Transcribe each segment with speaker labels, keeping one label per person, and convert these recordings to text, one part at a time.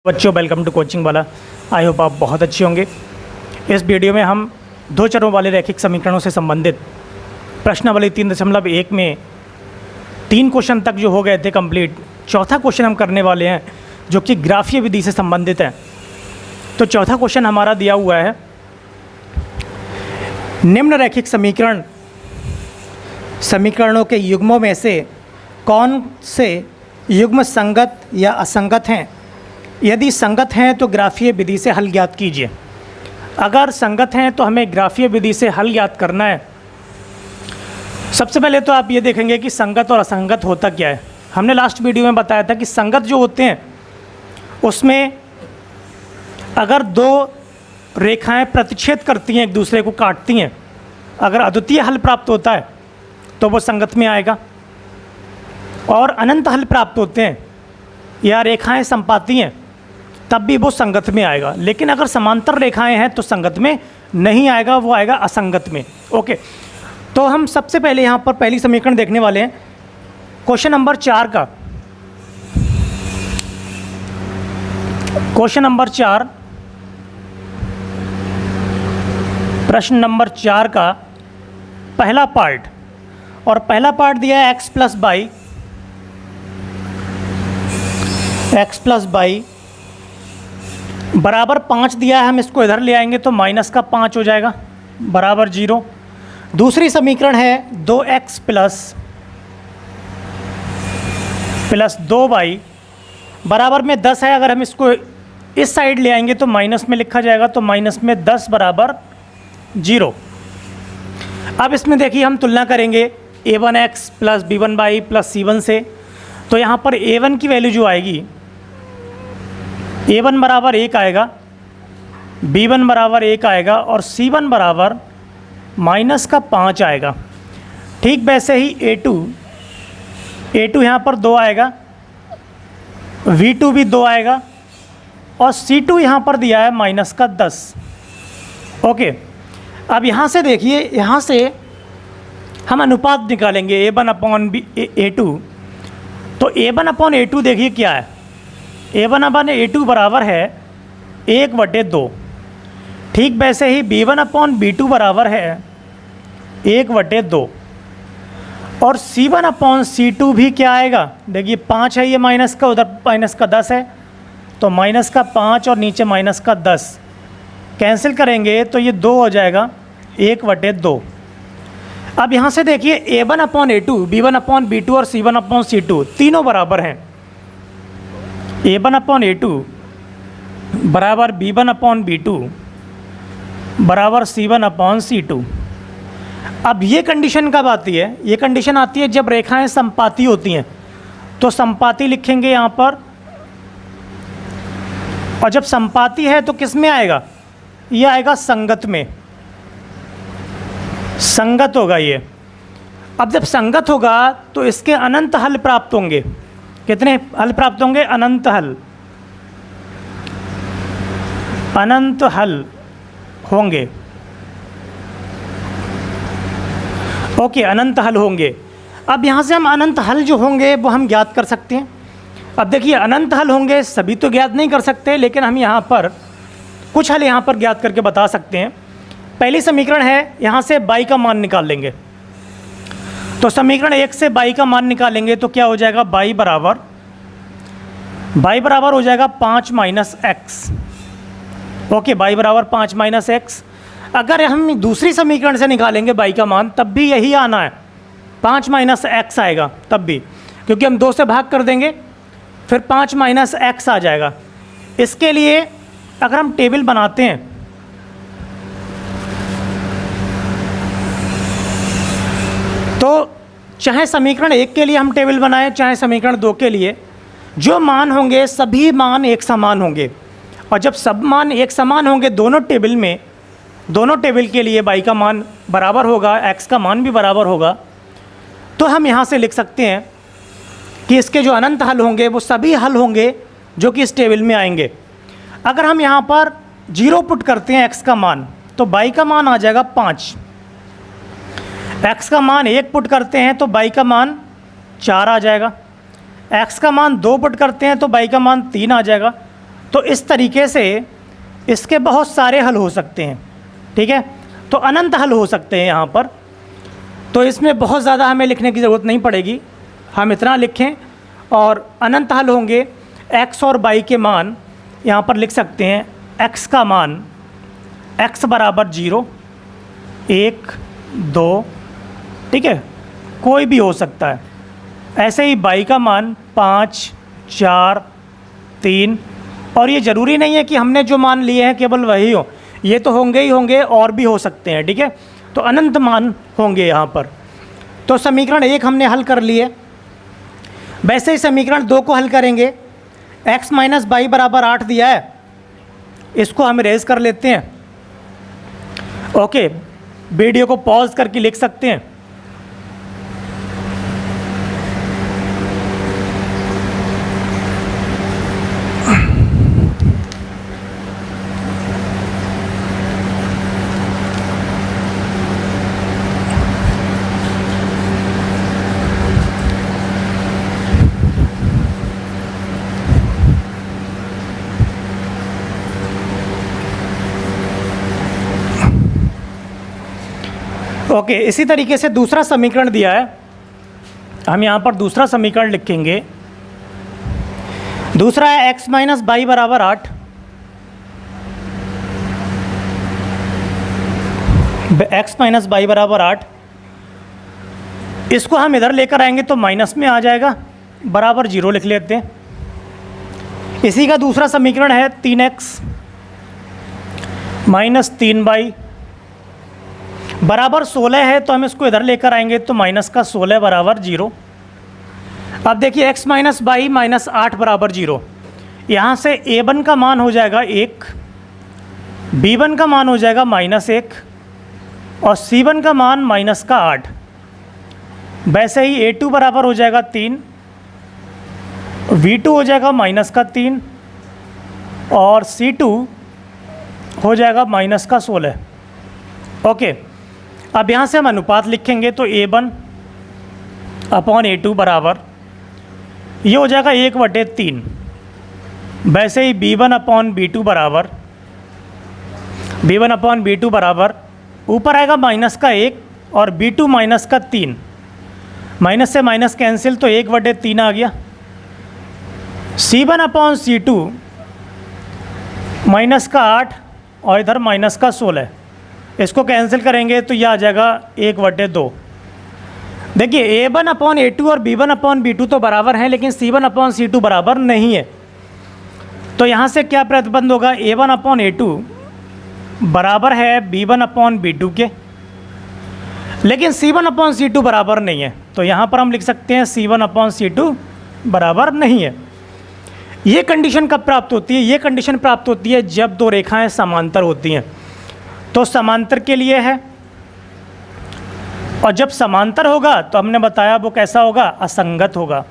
Speaker 1: बच्चों welcome to coaching वाला। I hope आप बहुत अच्छे होंगे। इस वीडियो में हम दो चरों वाले रैखिक समीकरणों से संबंधित प्रश्नावली 3.1 में 3 क्वेश्चन तक जो हो गए थे कंप्लीट, चौथा क्वेश्चन हम करने वाले हैं जो कि ग्राफीय विधि से संबंधित है। तो चौथा क्वेश्चन हमारा दिया हुआ है, निम्न रैखिक समीकरणों के युग्मों में से कौन से युग्म संगत या असंगत हैं? यदि संगत हैं तो ग्राफीय विधि से हल ज्ञात कीजिए। अगर संगत हैं तो हमें ग्राफीय विधि से हल ज्ञात करना है। सबसे पहले तो आप ये देखेंगे कि संगत और असंगत होता क्या है। हमने लास्ट वीडियो में बताया था कि संगत जो होते हैं उसमें अगर दो रेखाएं प्रतिच्छेद करती हैं, एक दूसरे को काटती हैं, अगर अद्वितीय हल प्राप्त होता है तो वो संगत में आएगा। और अनंत हल प्राप्त होते हैं या रेखाएं संपाती हैं तब भी वो संगत में आएगा। लेकिन अगर समांतर रेखाएं हैं तो संगत में नहीं आएगा, वो आएगा असंगत में। ओके, तो हम सबसे पहले यहाँ पर पहली समीकरण देखने वाले हैं क्वेश्चन नंबर 4 का। क्वेश्चन नंबर 4, प्रश्न नंबर 4 का पहला पार्ट, और पहला पार्ट दिया है x प्लस बाई बराबर 5 दिया है। हम इसको इधर ले आएंगे तो माइनस का 5 हो जाएगा बराबर 0। दूसरी समीकरण है 2x प्लस 2y बराबर में 10 है। अगर हम इसको इस साइड ले आएंगे तो माइनस में लिखा जाएगा, तो माइनस में 10 बराबर 0। अब इसमें देखिए हम तुलना करेंगे a1x plus b1y plus c1 से। तो यहाँ पर a1 की वैल्यू जो आएगी, a1 बराबर 1 आएगा, b1 बराबर 1 आएगा और c1 बराबर माइनस का 5 आएगा। ठीक वैसे ही a2 यहाँ पर 2 आएगा, v2 भी 2 आएगा और c2 यहाँ पर दिया है माइनस का 10। ओके, अब यहाँ से देखिए, यहाँ से हम अनुपात निकालेंगे a1 अपॉन a2। तो a1 अपॉन a2 देखिए क्या है, a1 अपॉन a2 बराबर है 1/2। ठीक वैसे ही b1 अपॉन b2 बराबर है 1/2 और c1 अपॉन c2 भी क्या आएगा, देखिए 5 है, ये माइनस का, उधर माइनस का 10 है, तो माइनस का 5 और नीचे माइनस का 10 कैंसिल करेंगे तो ये 2 हो जाएगा 1/2। अब यहाँ से देखिए a1 upon a2, b1 upon b2 और c1 अपॉन c2 तीनों बराबर हैं। a1 अपॉन a2 बराबर b1 अपॉन b2 बराबर c1 अपॉन c2। अब ये कंडीशन कब आती है? ये कंडीशन आती है जब रेखाएं संपाती होती हैं। तो संपाती लिखेंगे यहाँ पर, और जब संपाती है तो किस में आएगा? ये आएगा संगत में, संगत होगा ये। अब जब संगत होगा तो इसके अनंत हल प्राप्त होंगे। कितने हल प्राप्त होंगे? अनंत हल, अनंत हल होंगे। ओके, अनंत हल होंगे। अब यहाँ से हम अनंत हल जो होंगे वो हम ज्ञात कर सकते हैं। अब देखिए अनंत हल होंगे, सभी तो ज्ञात नहीं कर सकते, लेकिन हम यहाँ पर कुछ हल यहाँ पर ज्ञात करके बता सकते हैं। पहली समीकरण है, यहाँ से बाई का मान निकाल लेंगे। तो समीकरण 1 से बाई का मान निकालेंगे तो क्या हो जाएगा, बाई बराबर हो जाएगा 5 माइनस एक्स। ओके, बाई बराबर 5 माइनस एक्स। अगर हम दूसरी समीकरण से निकालेंगे बाई का मान, तब भी यही आना है, 5 माइनस एक्स आएगा तब भी, क्योंकि हम 2 से भाग कर देंगे फिर 5 माइनस एक्स आ जाएगा। इसके लिए अगर हम टेबल बनाते हैं तो चाहे समीकरण 1 के लिए हम टेबल बनाएं, चाहे समीकरण 2 के लिए, जो मान होंगे सभी मान एक समान होंगे। और जब सब मान एक समान होंगे दोनों टेबल में, दोनों टेबल के लिए बाई का मान बराबर होगा, एक्स का मान भी बराबर होगा, तो हम यहाँ से लिख सकते हैं कि इसके जो अनंत हल होंगे वो सभी हल होंगे जो कि इस टेबल में आएंगे। अगर हम यहाँ पर 0 पुट करते हैं एक्स का मान, तो बाई का मान आ जाएगा 5। एक्स का मान 1 पुट करते हैं तो बाई का मान 4 आ जाएगा। एक्स का मान 2 पुट करते हैं तो बाई का मान 3 आ जाएगा। तो इस तरीके से इसके बहुत सारे हल हो सकते हैं, ठीक है। तो अनंत हल हो सकते हैं यहाँ पर, तो इसमें बहुत ज़्यादा हमें लिखने की ज़रूरत नहीं पड़ेगी, हम इतना लिखें और अनंत हल होंगे। x और y के मान यहाँ पर लिख सकते हैं, x का मान x बराबर 0, 1, 2, ठीक है, कोई भी हो सकता है। ऐसे ही y का मान 5, 4, 3, और ये ज़रूरी नहीं है कि हमने जो मान लिए हैं केवल वही हो, ये तो होंगे ही होंगे और भी हो सकते हैं, ठीक है। तो अनंत मान होंगे यहाँ पर। तो समीकरण 1 हमने हल कर लिए। वैसे ही समीकरण 2 को हल करेंगे। x माइनस वाई बराबर 8 दिया है, इसको हम इरेज कर लेते हैं। ओके, वीडियो को पॉज करके लिख सकते हैं। ओके, इसी तरीके से दूसरा समीकरण दिया है, हम यहाँ पर दूसरा समीकरण लिखेंगे। दूसरा है x माइनस वाई बराबर 8। x माइनस वाई बराबर 8, इसको हम इधर लेकर आएंगे तो माइनस में आ जाएगा, बराबर 0 लिख लेते हैं। इसी का दूसरा समीकरण है 3x माइनस 3y बराबर 16 है, तो हम इसको इधर लेकर आएंगे तो माइनस का 16 बराबर 0। अब देखिए x माइनस वाई माइनस 8 बराबर 0, यहाँ से a1 का मान हो जाएगा 1, b1 का मान हो जाएगा -1 और c1 का मान माइनस का 8। वैसे ही a2 बराबर हो जाएगा 3, v2 हो जाएगा माइनस का 3 और c2 हो जाएगा माइनस का 16। ओके, अब यहाँ से हम अनुपात लिखेंगे तो a1 अपॉन a2 बराबर, ये हो जाएगा 1/3। वैसे ही b1 अपॉन b2 बराबर, b1 अपॉन b2 बराबर, ऊपर आएगा माइनस का 1 और b2 माइनस का 3, माइनस से माइनस कैंसिल तो 1/3 आ गया। c1 अपॉन c2 माइनस का 8 और इधर माइनस का 16, इसको कैंसिल करेंगे तो यह आ जाएगा 1/2। देखिए a1 अपॉन a2 और b1 अपॉन b2 तो बराबर हैं, लेकिन c1 अपॉन c2 बराबर नहीं है। तो यहाँ से क्या प्रतिबंध होगा, a1 अपॉन a2 बराबर है b1 अपॉन b2 के, लेकिन c1 अपॉन c2 बराबर नहीं है। तो यहाँ पर हम लिख सकते हैं c1 अपॉन c2 बराबर नहीं है। ये कंडीशन कब प्राप्त होती है, ये कंडीशन प्राप्त होती है जब दो रेखाएं समांतर होती हैं। तो समांतर के लिए है, और जब समांतर होगा तो हमने बताया वो कैसा होगा, असंगत होगा।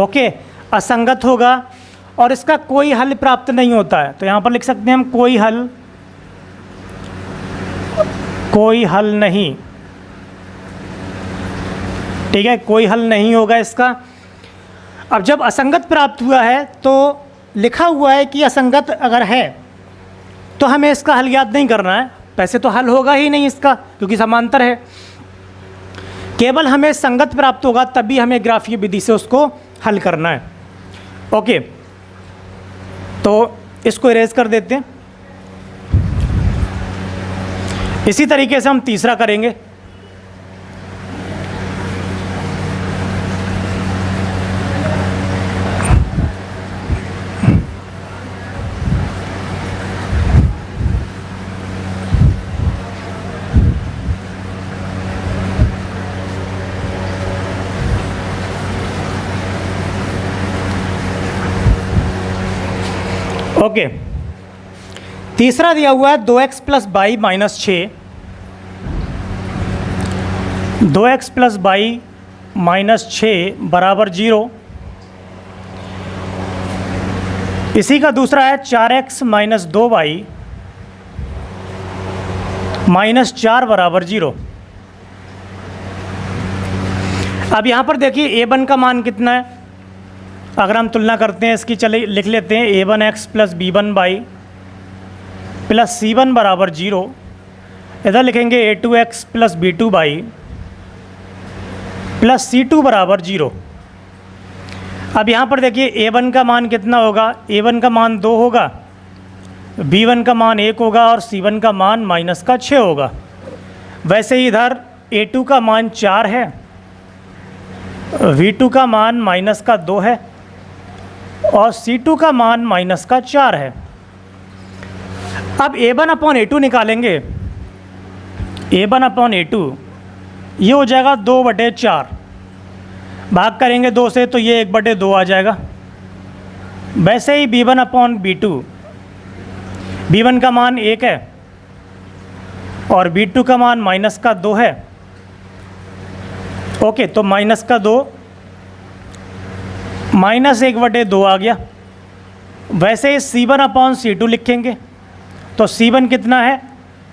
Speaker 1: ओके, असंगत होगा और इसका कोई हल प्राप्त नहीं होता है। तो यहाँ पर लिख सकते हैं हम कोई हल नहीं, ठीक है, कोई हल नहीं होगा इसका। अब जब असंगत प्राप्त हुआ है तो लिखा हुआ है कि असंगत अगर है तो हमें इसका हल याद नहीं करना है, वैसे तो हल होगा ही नहीं इसका क्योंकि समांतर है। केवल हमें संगत प्राप्त होगा तभी हमें ग्राफीय विधि से उसको हल करना है। ओके, तो इसको इरेज कर देते हैं। इसी तरीके से हम तीसरा करेंगे। ओके, तीसरा दिया हुआ है 2x plus y minus 6, 2x plus y minus 6 बराबर 0। इसी का दूसरा है 4x माइनस 2y माइनस 4 बराबर 0। अब यहाँ पर देखिए a1 का मान कितना है, अगर हम तुलना करते हैं इसकी, चलिए लिख लेते हैं a1x plus b1y plus c1 बराबर 0। इधर लिखेंगे a2x plus b2y plus c2 बराबर 0। अब यहाँ पर देखिए a1 का मान कितना होगा, a1 का मान 2 होगा, b1 का मान 1 होगा और c1 का मान -6 होगा। वैसे ही इधर a2 का मान 4 है, v2 का मान -2 है और c2 का मान -4 है। अब a1/a2 निकालेंगे। a1/a2 ये हो जाएगा 2/4, भाग करेंगे 2 से तो ये 1/2 आ जाएगा। वैसे ही b1/b2, b1 का मान 1 है और b2 का मान -2 है। ओके, तो -2 -1/2 आ गया। वैसे c1/c2 लिखेंगे तो c1 कितना है,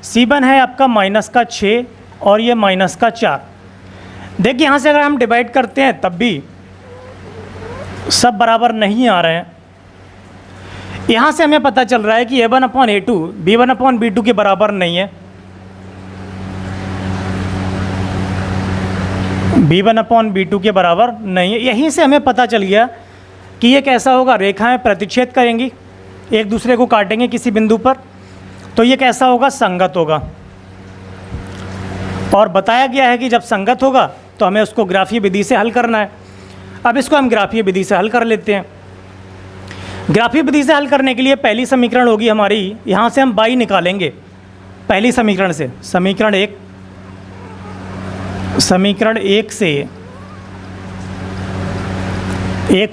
Speaker 1: c1 है आपका -6 और ये -4। देखिए यहाँ से अगर हम डिवाइड करते हैं तब भी सब बराबर नहीं आ रहे हैं। यहाँ से हमें पता चल रहा है कि a1/a2 b1/b2 के बराबर नहीं है, b1/b2 के बराबर नहीं है। यहीं से हमें पता चल गया कि ये कैसा होगा, रेखाएं प्रतिच्छेद करेंगी, एक दूसरे को काटेंगे किसी बिंदु पर, तो ये कैसा होगा, संगत होगा। और बताया गया है कि जब संगत होगा तो हमें उसको ग्राफीय विधि से हल करना है। अब इसको हम ग्राफीय विधि से हल कर लेते हैं। ग्राफीय विधि से हल करने के लिए पहली समीकरण होगी हमारी, यहाँ से हम y निकालेंगे पहली समीकरण से, समीकरण 1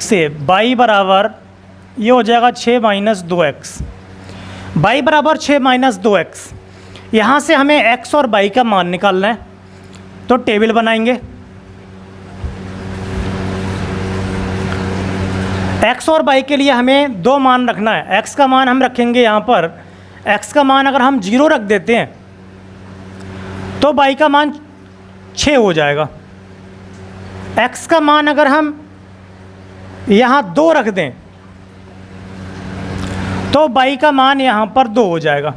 Speaker 1: से y बराबर ये हो जाएगा 6 - 2x। y बराबर 6 - 2x। यहाँ से हमें x और y का मान निकालना है, तो टेबल बनाएंगे। x और y के लिए हमें 2 मान रखना है। x का मान हम रखेंगे यहाँ पर, x का मान अगर हम 0 रख देते हैं तो y का मान 6 हो जाएगा। x का मान अगर हम यहाँ 2 रख दें तो y का मान यहाँ पर 2 हो जाएगा।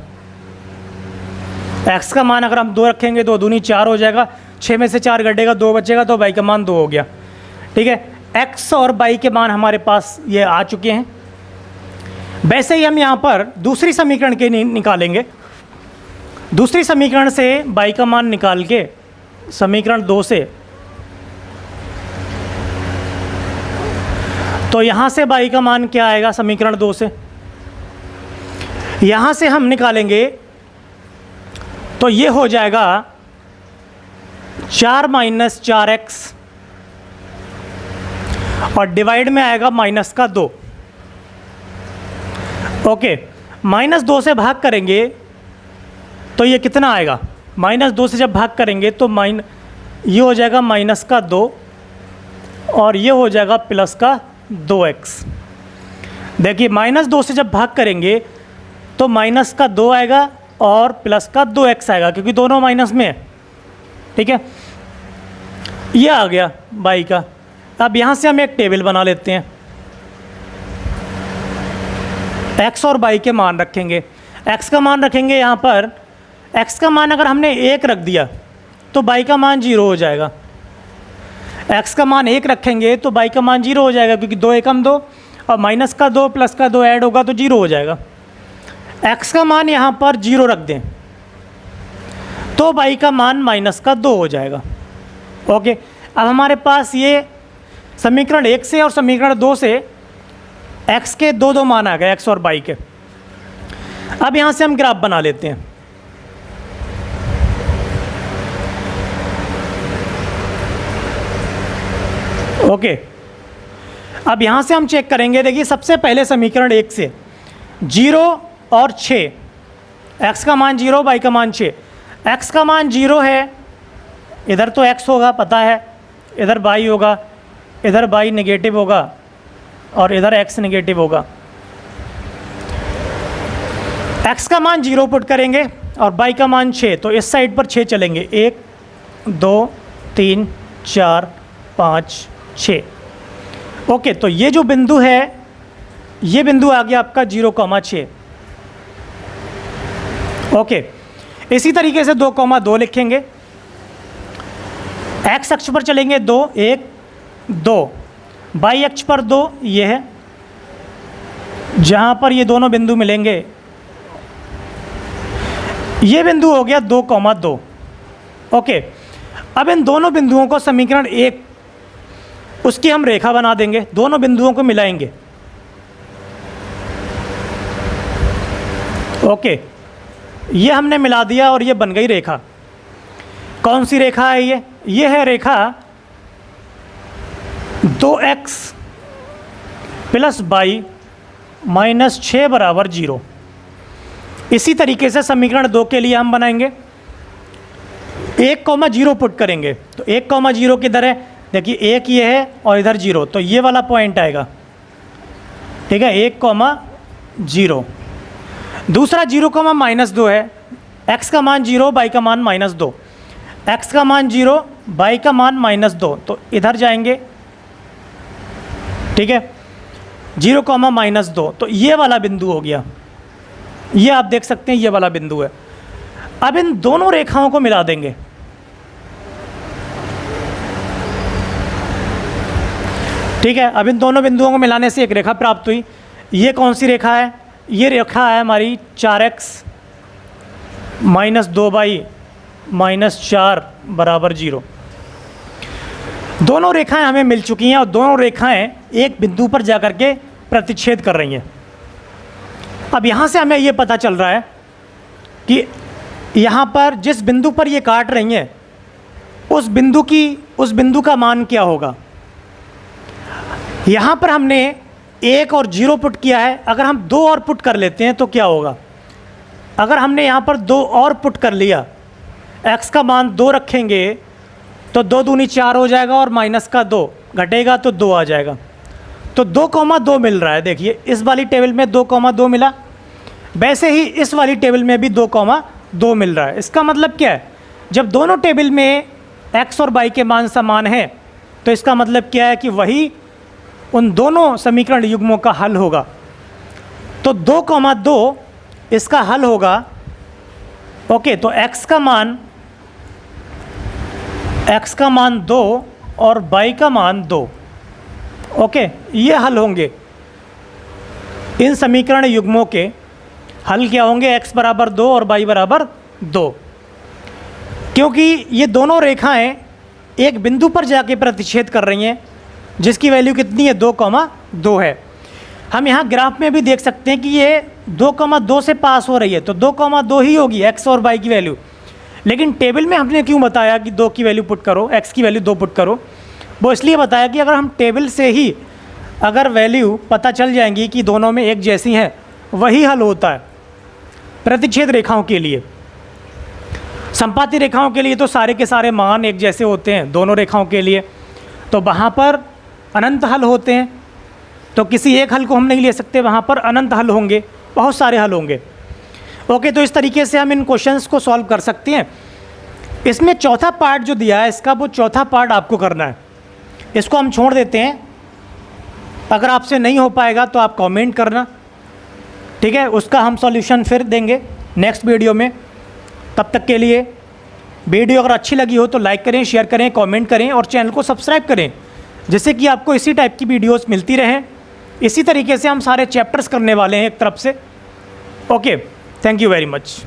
Speaker 1: x का मान अगर हम 2 रखेंगे तो 2 दूनी 4 हो जाएगा, 6 में से 4 घटेगा, 2 बचेगा, तो y का मान 2 हो गया। ठीक है, x और y के मान हमारे पास ये आ चुके हैं। वैसे ही हम यहाँ पर दूसरी समीकरण के निकालेंगे। दूसरी समीकरण से y का मान निकाल के समीकरण 2 से, तो यहाँ से y का मान क्या आएगा, समीकरण 2 से यहाँ से हम निकालेंगे तो ये हो जाएगा 4 - 4x और डिवाइड में आएगा -2। ओके, -2 से भाग करेंगे तो ये कितना आएगा, -2 से जब भाग करेंगे तो ये हो जाएगा -2 और ये हो जाएगा +2x। देखिए -2 से जब भाग करेंगे तो -2 आएगा और +2x आएगा, क्योंकि दोनों माइनस में है। ठीक है, ये आ गया y का। अब यहाँ से हम एक टेबल बना लेते हैं। x और y के मान रखेंगे। x का मान रखेंगे यहाँ पर, x का मान अगर हमने 1 रख दिया तो y का मान 0 हो जाएगा। x का मान 1 रखेंगे तो y का मान 0 हो जाएगा, क्योंकि 2 एकम 2 और -2 +2 ऐड होगा तो 0 हो जाएगा। x का मान यहाँ पर 0 रख दें तो y का मान -2 हो जाएगा। ओके, अब हमारे पास ये समीकरण 1 से और समीकरण 2 से x के 2 मान आ गए, x और y के। अब यहाँ से हम ग्राफ बना लेते हैं। ओके, अब यहाँ से हम चेक करेंगे। देखिए सबसे पहले समीकरण 1 से 0 और 6, x का मान 0, y का मान 6। x का मान 0 है, इधर तो x होगा पता है, इधर y होगा, इधर y नेगेटिव होगा और इधर x नेगेटिव होगा। x का मान 0 पुट करेंगे और y का मान 6, तो इस साइड पर 6 चलेंगे, 1 2 3 4 5 6। ओके, तो ये जो बिंदु है, ये बिंदु आ गया आपका 0,6। ओके, इसी तरीके से 2,2 लिखेंगे। एक्स अक्ष पर चलेंगे 2, 1, 2, वाई अक्ष पर 2, ये है जहाँ पर ये दोनों बिंदु मिलेंगे, ये बिंदु हो गया 2,2। ओके, अब इन दोनों बिंदुओं को समीकरण 1 उसकी हम रेखा बना देंगे, दोनों बिंदुओं को मिलाएंगे। ओके, ये हमने मिला दिया और ये बन गई रेखा। कौन सी रेखा है ये है रेखा 2x प्लस वाई माइनस 6 बराबर 0। इसी तरीके से समीकरण 2 के लिए हम बनाएंगे, 1,0 पुट करेंगे। तो 1,0 किधर है, देखिए 1 ये है और इधर 0, तो ये वाला पॉइंट आएगा। ठीक है, 1,0। दूसरा 0,-2 है, x का मान 0, y का मान -2। x का मान 0, y का मान -2, तो इधर जाएंगे। ठीक है, 0,-2, तो ये वाला बिंदु हो गया। ये आप देख सकते हैं, ये वाला बिंदु है। अब इन दोनों रेखाओं को मिला देंगे। ठीक है, अब इन दोनों बिंदुओं को मिलाने से एक रेखा प्राप्त हुई। ये कौन सी रेखा है, ये रेखा है हमारी 4x - 2y - 4 बराबर 0। दोनों रेखाएं हमें मिल चुकी हैं और दोनों रेखाएं एक बिंदु पर जाकर के प्रतिच्छेद कर रही हैं। अब यहाँ से हमें ये पता चल रहा है कि यहाँ पर जिस बिंदु पर ये काट रही हैं उस बिंदु का मान क्या होगा। यहाँ पर हमने 1 और 0 पुट किया है, अगर हम 2 और पुट कर लेते हैं तो क्या होगा। अगर हमने यहाँ पर 2 और पुट कर लिया, x का मान 2 रखेंगे तो 2 दूनी 4 हो जाएगा और माइनस का 2 घटेगा तो 2 आ जाएगा। तो 2,2 मिल रहा है। देखिए इस वाली टेबल में 2,2 मिला, वैसे ही इस वाली टेबल में भी 2,2 मिल रहा है। इसका मतलब क्या है, जब दोनों टेबल में x और y के मान समान हैं तो इसका मतलब क्या है कि वही उन दोनों समीकरण युग्मों का हल होगा। तो 2,2 इसका हल होगा। ओके, तो x का मान 2 और y का मान 2। ओके, ये हल होंगे। इन समीकरण युग्मों के हल क्या होंगे, x बराबर 2 और y बराबर 2, क्योंकि ये दोनों रेखाएं एक बिंदु पर जाके प्रतिच्छेद कर रही हैं जिसकी वैल्यू कितनी है, 2,2 है। हम यहाँ ग्राफ में भी देख सकते हैं कि ये 2,2 से पास हो रही है, तो 2,2 ही होगी x और y की वैल्यू। लेकिन टेबल में हमने क्यों बताया कि 2 की वैल्यू पुट करो, x की वैल्यू 2 पुट करो, वो इसलिए बताया कि अगर हम टेबल से ही अगर वैल्यू पता चल जाएंगी कि दोनों में एक जैसी हैं, वही हल होता है। प्रतिच्छेद रेखाओं के लिए, संपाती रेखाओं के लिए तो सारे के सारे मान एक जैसे होते हैं दोनों रेखाओं के लिए, तो वहाँ पर अनंत हल होते हैं। तो किसी एक हल को हम नहीं ले सकते, वहाँ पर अनंत हल होंगे, बहुत सारे हल होंगे। ओके, तो इस तरीके से हम इन क्वेश्चंस को सॉल्व कर सकते हैं। इसमें चौथा पार्ट जो दिया है इसका, वो चौथा पार्ट आपको करना है। इसको हम छोड़ देते हैं, अगर आपसे नहीं हो पाएगा तो आप कमेंट करना। ठीक है, उसका हम सॉल्यूशन फिर देंगे नेक्स्ट वीडियो में। तब तक के लिए वीडियो अगर अच्छी लगी हो तो लाइक करें, शेयर करें, कमेंट करें और चैनल को सब्सक्राइब करें, जिससे कि आपको इसी टाइप की वीडियोस मिलती रहें। इसी तरीके से हम सारे चैप्टर्स करने वाले हैं एक तरफ से। Okay, thank you very much.